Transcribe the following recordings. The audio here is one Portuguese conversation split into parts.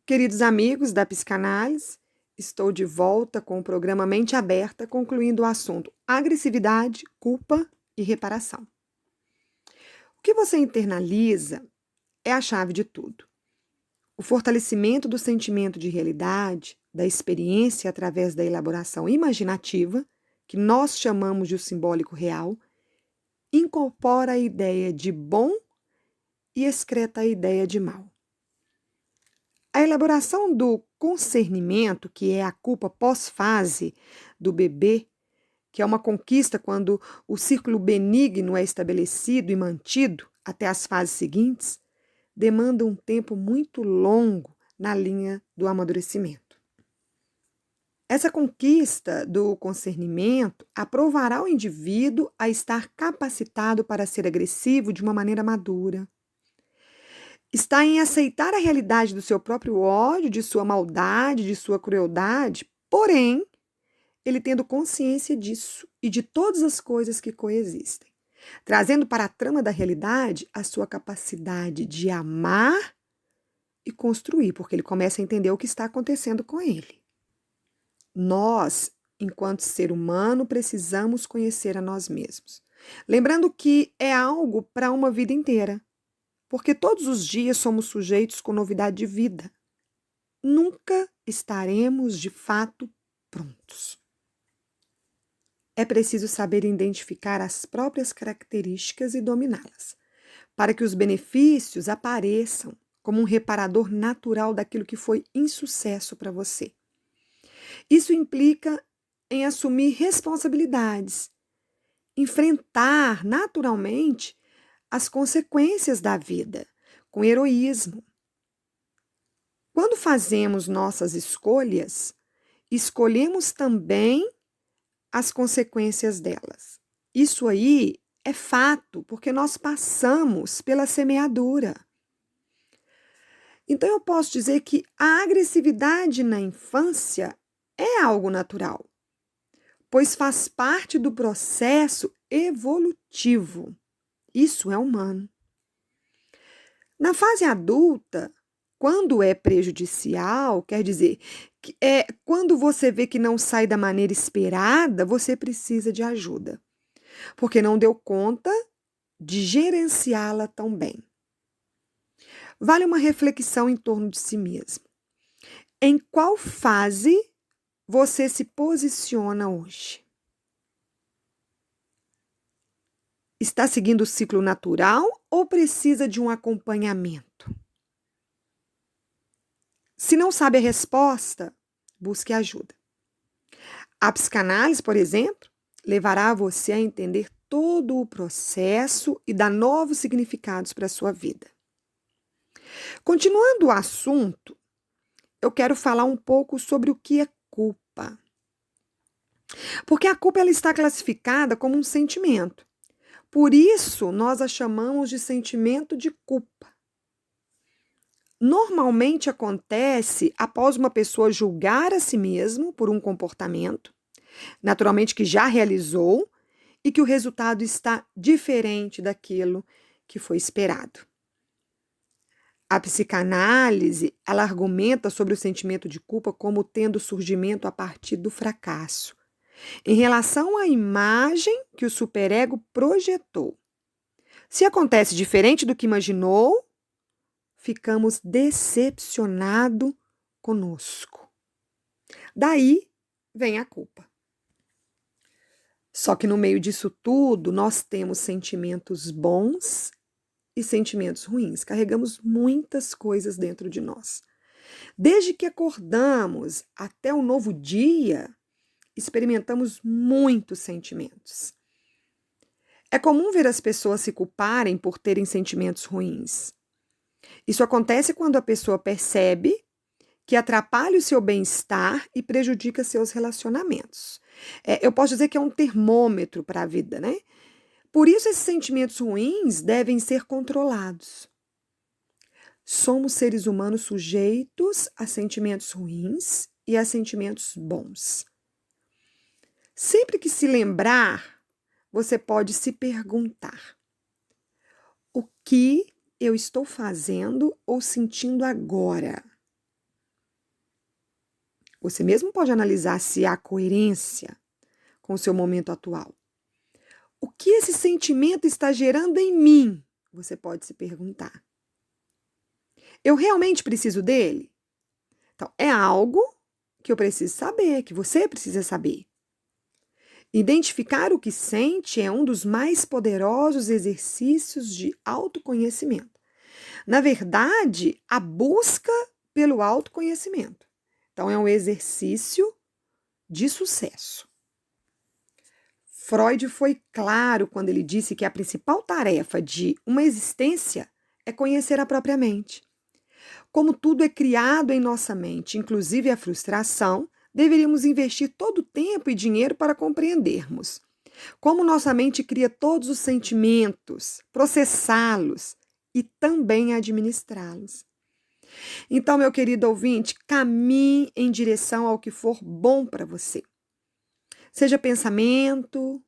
Queridos amigos da psicanálise, estou de volta com o programa Mente Aberta, concluindo o assunto agressividade, culpa e reparação. O que você internaliza é a chave de tudo. O fortalecimento do sentimento de realidade, da experiência através da elaboração imaginativa, que nós chamamos de o simbólico real, incorpora a ideia de bom e excreta a ideia de mal. A elaboração do concernimento, que é a culpa pós-fase do bebê, que é uma conquista quando o círculo benigno é estabelecido e mantido até as fases seguintes, demanda um tempo muito longo na linha do amadurecimento. Essa conquista do concernimento aprovará o indivíduo a estar capacitado para ser agressivo de uma maneira madura. Está em aceitar a realidade do seu próprio ódio, de sua maldade, de sua crueldade, porém, ele tendo consciência disso e de todas as coisas que coexistem, trazendo para a trama da realidade a sua capacidade de amar e construir, porque ele começa a entender o que está acontecendo com ele. Nós, enquanto ser humano, precisamos conhecer a nós mesmos. Lembrando que é algo para uma vida inteira. Porque todos os dias somos sujeitos com novidade de vida. Nunca estaremos de fato prontos. É preciso saber identificar as próprias características e dominá-las, para que os benefícios apareçam como um reparador natural daquilo que foi insucesso para você. Isso implica em assumir responsabilidades, enfrentar naturalmente as consequências da vida, com heroísmo. Quando fazemos nossas escolhas, escolhemos também as consequências delas. Isso aí é fato, porque nós passamos pela semeadura. Então eu posso dizer que a agressividade na infância é algo natural, pois faz parte do processo evolutivo. Isso é humano. Na fase adulta, quando é prejudicial, quer dizer, que quando você vê que não sai da maneira esperada, você precisa de ajuda, porque não deu conta de gerenciá-la tão bem. Vale uma reflexão em torno de si mesmo. Em qual fase você se posiciona hoje? Está seguindo o ciclo natural ou precisa de um acompanhamento? Se não sabe a resposta, busque ajuda. A psicanálise, por exemplo, levará você a entender todo o processo e dar novos significados para a sua vida. Continuando o assunto, eu quero falar um pouco sobre o que é culpa. Porque a culpa ela está classificada como um sentimento. Por isso, nós a chamamos de sentimento de culpa. Normalmente acontece após uma pessoa julgar a si mesmo por um comportamento, naturalmente que já realizou, e que o resultado está diferente daquilo que foi esperado. A psicanálise, ela argumenta sobre o sentimento de culpa como tendo surgimento a partir do fracasso, em relação à imagem que o superego projetou. Se acontece diferente do que imaginou, ficamos decepcionados conosco. Daí vem a culpa. Só que no meio disso tudo, nós temos sentimentos bons e sentimentos ruins. Carregamos muitas coisas dentro de nós. Desde que acordamos até o novo dia, experimentamos muitos sentimentos. É comum ver as pessoas se culparem por terem sentimentos ruins. Isso acontece quando a pessoa percebe que atrapalha o seu bem-estar e prejudica seus relacionamentos. Eu posso dizer que é um termômetro para a vida, né? Por isso, esses sentimentos ruins devem ser controlados. Somos seres humanos sujeitos a sentimentos ruins e a sentimentos bons. Sempre que se lembrar, você pode se perguntar: o que eu estou fazendo ou sentindo agora? Você mesmo pode analisar se há coerência com o seu momento atual. O que esse sentimento está gerando em mim? Você pode se perguntar. Eu realmente preciso dele? Então, é algo que eu preciso saber, que você precisa saber. Identificar o que sente é um dos mais poderosos exercícios de autoconhecimento. Na verdade, a busca pelo autoconhecimento. Então, é um exercício de sucesso. Freud foi claro quando ele disse que a principal tarefa de uma existência é conhecer a própria mente. Como tudo é criado em nossa mente, inclusive a frustração, deveríamos investir todo o tempo e dinheiro para compreendermos como nossa mente cria todos os sentimentos, processá-los e também administrá-los. Então, meu querido ouvinte, caminhe em direção ao que for bom para você. Seja pensamento,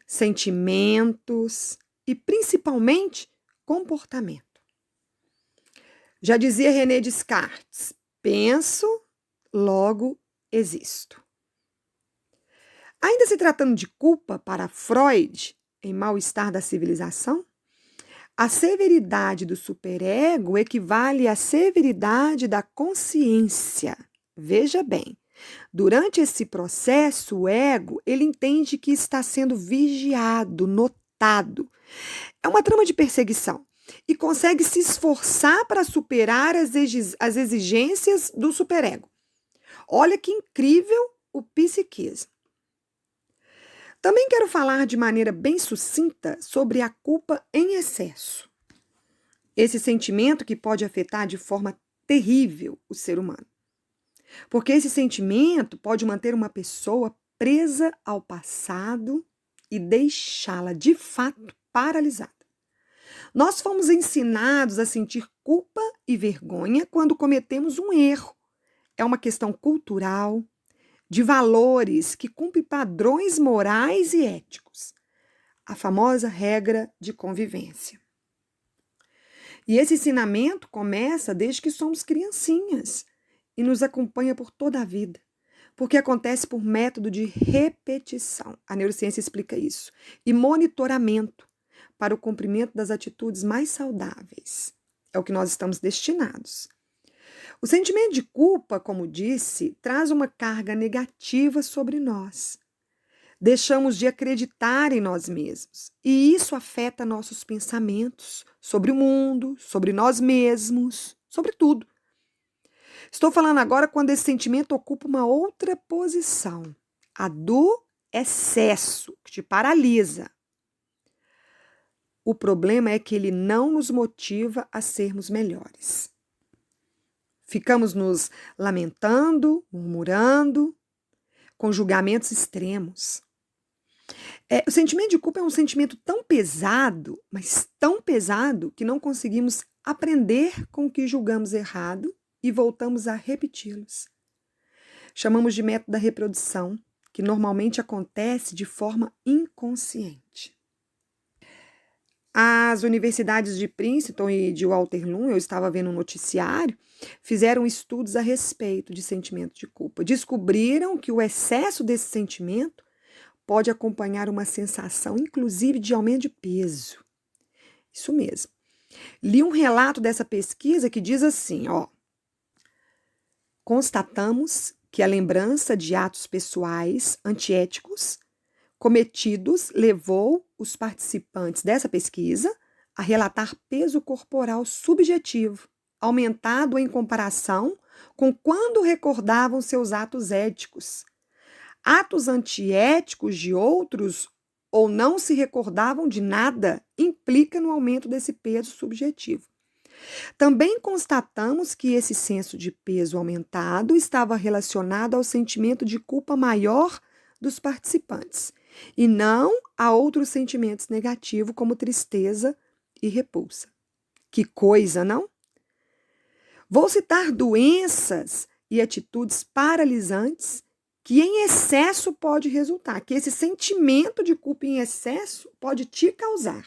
sentimentos e, principalmente, comportamento. Já dizia René Descartes, penso, logo existo. Ainda se tratando de culpa para Freud, em Mal-Estar da Civilização, a severidade do superego equivale à severidade da consciência. Veja bem, durante esse processo, o ego, ele entende que está sendo vigiado, notado. É uma trama de perseguição e consegue se esforçar para superar as exigências do superego. Olha que incrível o psiquismo. Também quero falar de maneira bem sucinta sobre a culpa em excesso. Esse sentimento que pode afetar de forma terrível o ser humano. Porque esse sentimento pode manter uma pessoa presa ao passado e deixá-la, de fato, paralisada. Nós fomos ensinados a sentir culpa e vergonha quando cometemos um erro. É uma questão cultural, de valores que cumpre padrões morais e éticos. A famosa regra de convivência. E esse ensinamento começa desde que somos criancinhas e nos acompanha por toda a vida, porque acontece por método de repetição. A neurociência explica isso. E monitoramento para o cumprimento das atitudes mais saudáveis. É o que nós estamos destinados. O sentimento de culpa, como disse, traz uma carga negativa sobre nós. Deixamos de acreditar em nós mesmos. E isso afeta nossos pensamentos sobre o mundo, sobre nós mesmos, sobre tudo. Estou falando agora quando esse sentimento ocupa uma outra posição, a do excesso, que te paralisa. O problema é que ele não nos motiva a sermos melhores. Ficamos nos lamentando, murmurando, com julgamentos extremos. O sentimento de culpa é um sentimento tão pesado, mas tão pesado, que não conseguimos aprender com o que julgamos errado e voltamos a repeti-los. Chamamos de método da reprodução, que normalmente acontece de forma inconsciente. As universidades de Princeton e de Waterloo, eu estava vendo um noticiário, fizeram estudos a respeito de sentimento de culpa. Descobriram que o excesso desse sentimento pode acompanhar uma sensação, inclusive, de aumento de peso. Isso mesmo. Li um relato dessa pesquisa que diz assim, constatamos que a lembrança de atos pessoais antiéticos cometidos levou os participantes dessa pesquisa a relatar peso corporal subjetivo, aumentado em comparação com quando recordavam seus atos éticos. Atos antiéticos de outros ou não se recordavam de nada implica no aumento desse peso subjetivo. Também constatamos que esse senso de peso aumentado estava relacionado ao sentimento de culpa maior dos participantes, e não a outros sentimentos negativos como tristeza e repulsa. Que coisa, não? Vou citar doenças e atitudes paralisantes que em excesso pode resultar, que esse sentimento de culpa em excesso pode te causar.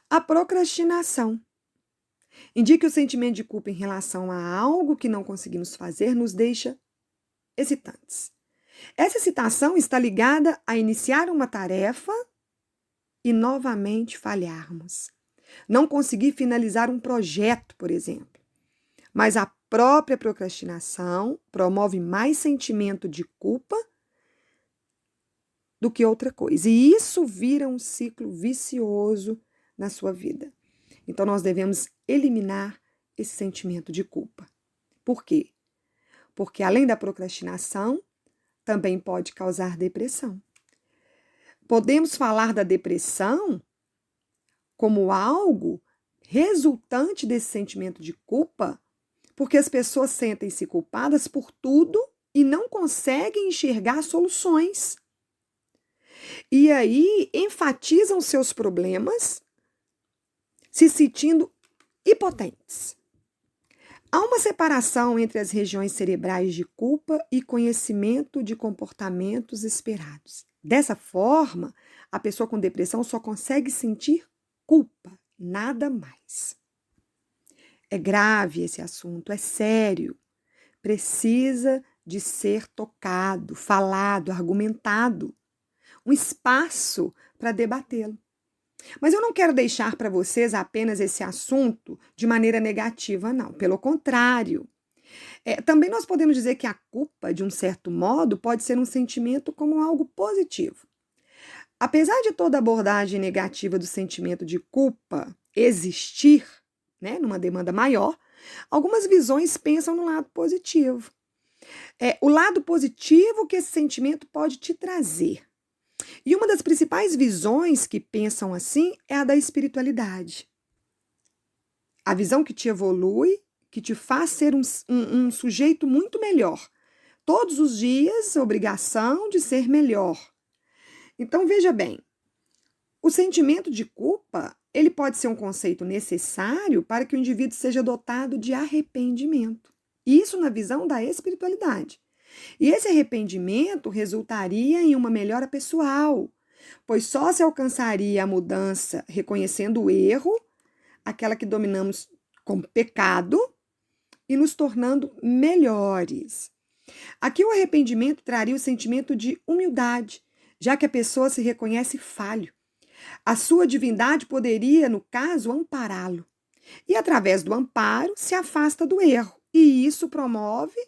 A procrastinação. Indica que o sentimento de culpa em relação a algo que não conseguimos fazer nos deixa excitantes. Essa excitação está ligada a iniciar uma tarefa e novamente falharmos. Não conseguir finalizar um projeto, por exemplo. Mas a própria procrastinação promove mais sentimento de culpa do que outra coisa. E isso vira um ciclo vicioso na sua vida. Então, nós devemos eliminar esse sentimento de culpa. Por quê? Porque além da procrastinação, também pode causar depressão. Podemos falar da depressão como algo resultante desse sentimento de culpa, porque as pessoas sentem-se culpadas por tudo e não conseguem enxergar soluções. E aí enfatizam seus problemas, se sentindo impotentes. Há uma separação entre as regiões cerebrais de culpa e conhecimento de comportamentos esperados. Dessa forma, a pessoa com depressão só consegue sentir culpa, nada mais. É grave esse assunto, é sério. Precisa de ser tocado, falado, argumentado. Um espaço para debatê-lo. Mas eu não quero deixar para vocês apenas esse assunto de maneira negativa, não. Pelo contrário. Também nós podemos dizer que a culpa, de um certo modo, pode ser um sentimento como algo positivo. Apesar de toda abordagem negativa do sentimento de culpa existir, né, numa demanda maior, algumas visões pensam no lado positivo. O lado positivo que esse sentimento pode te trazer. E uma das principais visões que pensam assim é a da espiritualidade. A visão que te evolui, que te faz ser um sujeito muito melhor. Todos os dias, a obrigação de ser melhor. Então, veja bem, o sentimento de culpa, ele pode ser um conceito necessário para que o indivíduo seja dotado de arrependimento. Isso na visão da espiritualidade. E esse arrependimento resultaria em uma melhora pessoal, pois só se alcançaria a mudança reconhecendo o erro, aquela que dominamos como pecado, e nos tornando melhores. Aqui o arrependimento traria o sentimento de humildade, já que a pessoa se reconhece falho. A sua divindade poderia, no caso, ampará-lo. E através do amparo se afasta do erro. E isso promove,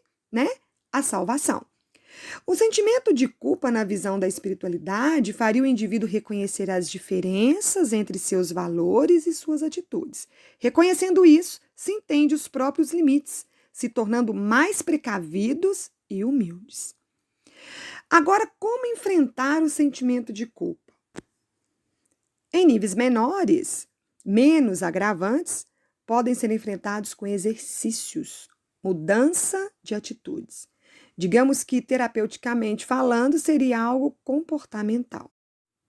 a salvação. O sentimento de culpa na visão da espiritualidade faria o indivíduo reconhecer as diferenças entre seus valores e suas atitudes. Reconhecendo isso, se entende os próprios limites, se tornando mais precavidos e humildes. Agora, como enfrentar o sentimento de culpa? Em níveis menores, menos agravantes, podem ser enfrentados com exercícios, mudança de atitudes. Digamos que, terapeuticamente falando, seria algo comportamental.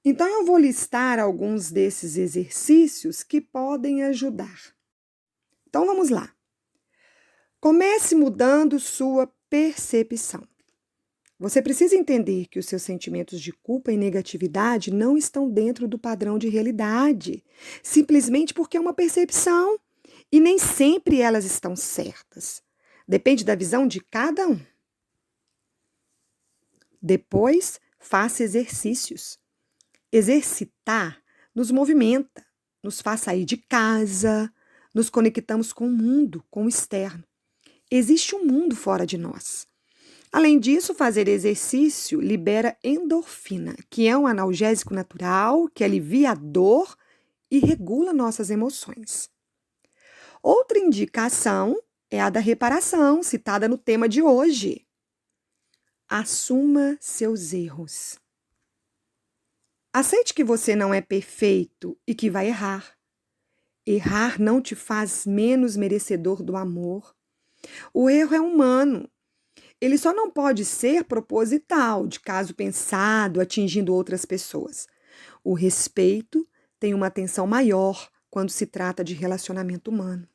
Então, eu vou listar alguns desses exercícios que podem ajudar. Então, vamos lá. Comece mudando sua percepção. Você precisa entender que os seus sentimentos de culpa e negatividade não estão dentro do padrão de realidade, simplesmente porque é uma percepção e nem sempre elas estão certas. Depende da visão de cada um. Depois, faça exercícios. Exercitar nos movimenta, nos faz sair de casa, nos conectamos com o mundo, com o externo. Existe um mundo fora de nós. Além disso, fazer exercício libera endorfina, que é um analgésico natural que alivia a dor e regula nossas emoções. Outra indicação é a da reparação, citada no tema de hoje. Assuma seus erros. Aceite que você não é perfeito e que vai errar. Errar não te faz menos merecedor do amor. O erro é humano. Ele só não pode ser proposital, de caso pensado, atingindo outras pessoas. O respeito tem uma atenção maior quando se trata de relacionamento humano.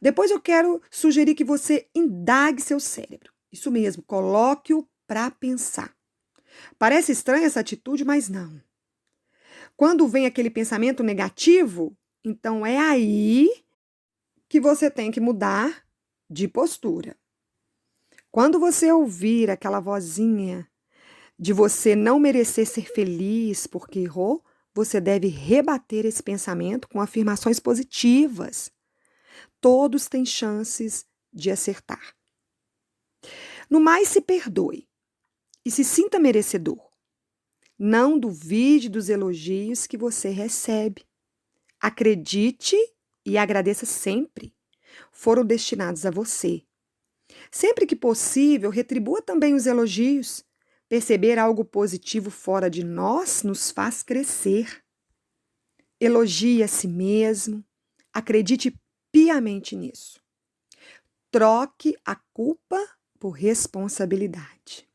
Depois eu quero sugerir que você indague seu cérebro. Isso mesmo, coloque-o para pensar. Parece estranha essa atitude, mas não. Quando vem aquele pensamento negativo, então é aí que você tem que mudar de postura. Quando você ouvir aquela vozinha de você não merecer ser feliz porque errou, você deve rebater esse pensamento com afirmações positivas. Todos têm chances de acertar. No mais, se perdoe e se sinta merecedor. Não duvide dos elogios que você recebe. Acredite e agradeça sempre. Foram destinados a você. Sempre que possível, retribua também os elogios. Perceber algo positivo fora de nós nos faz crescer. Elogie a si mesmo. Acredite piamente nisso. Troque a culpa por responsabilidade.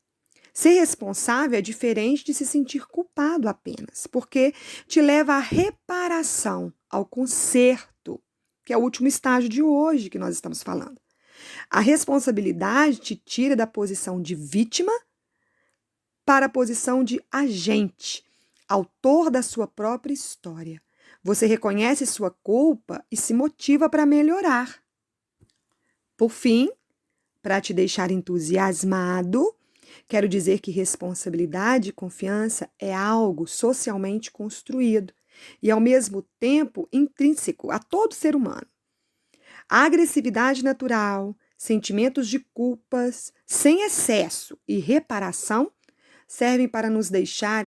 Ser responsável é diferente de se sentir culpado apenas, porque te leva à reparação, ao conserto, que é o último estágio de hoje que nós estamos falando. A responsabilidade te tira da posição de vítima para a posição de agente, autor da sua própria história. Você reconhece sua culpa e se motiva para melhorar. Por fim, para te deixar entusiasmado, quero dizer que responsabilidade e confiança é algo socialmente construído e, ao mesmo tempo, intrínseco a todo ser humano. A agressividade natural, sentimentos de culpas, sem excesso e reparação, servem para nos deixar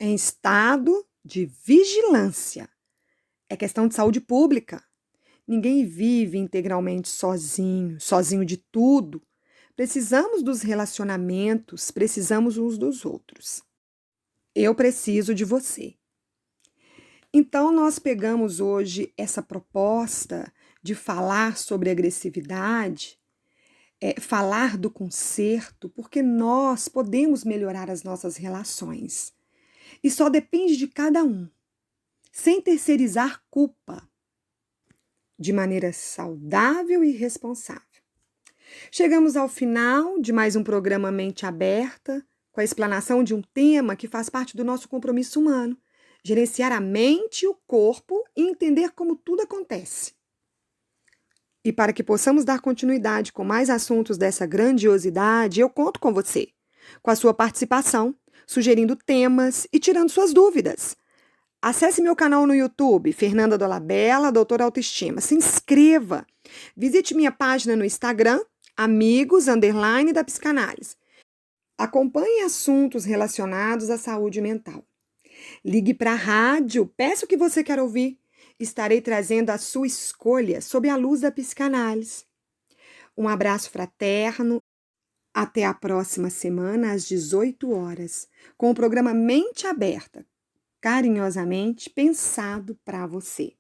em estado de vigilância. É questão de saúde pública. Ninguém vive integralmente sozinho de tudo. Precisamos dos relacionamentos, precisamos uns dos outros. Eu preciso de você. Então, nós pegamos hoje essa proposta de falar sobre agressividade, falar do conserto, porque nós podemos melhorar as nossas relações. E só depende de cada um, sem terceirizar culpa, de maneira saudável e responsável. Chegamos ao final de mais um programa Mente Aberta, com a explanação de um tema que faz parte do nosso compromisso humano: gerenciar a mente e o corpo e entender como tudo acontece. E para que possamos dar continuidade com mais assuntos dessa grandiosidade, eu conto com você, com a sua participação, sugerindo temas e tirando suas dúvidas. Acesse meu canal no YouTube, Fernanda Dolabella, Doutora Autoestima. Se inscreva. Visite minha página no Instagram, Amigos_da Psicanálise. Acompanhe assuntos relacionados à saúde mental. Ligue para a rádio, peça o que você quer ouvir. Estarei trazendo a sua escolha sob a luz da psicanálise. Um abraço fraterno. Até a próxima semana, às 18 horas, com o programa Mente Aberta, carinhosamente pensado para você.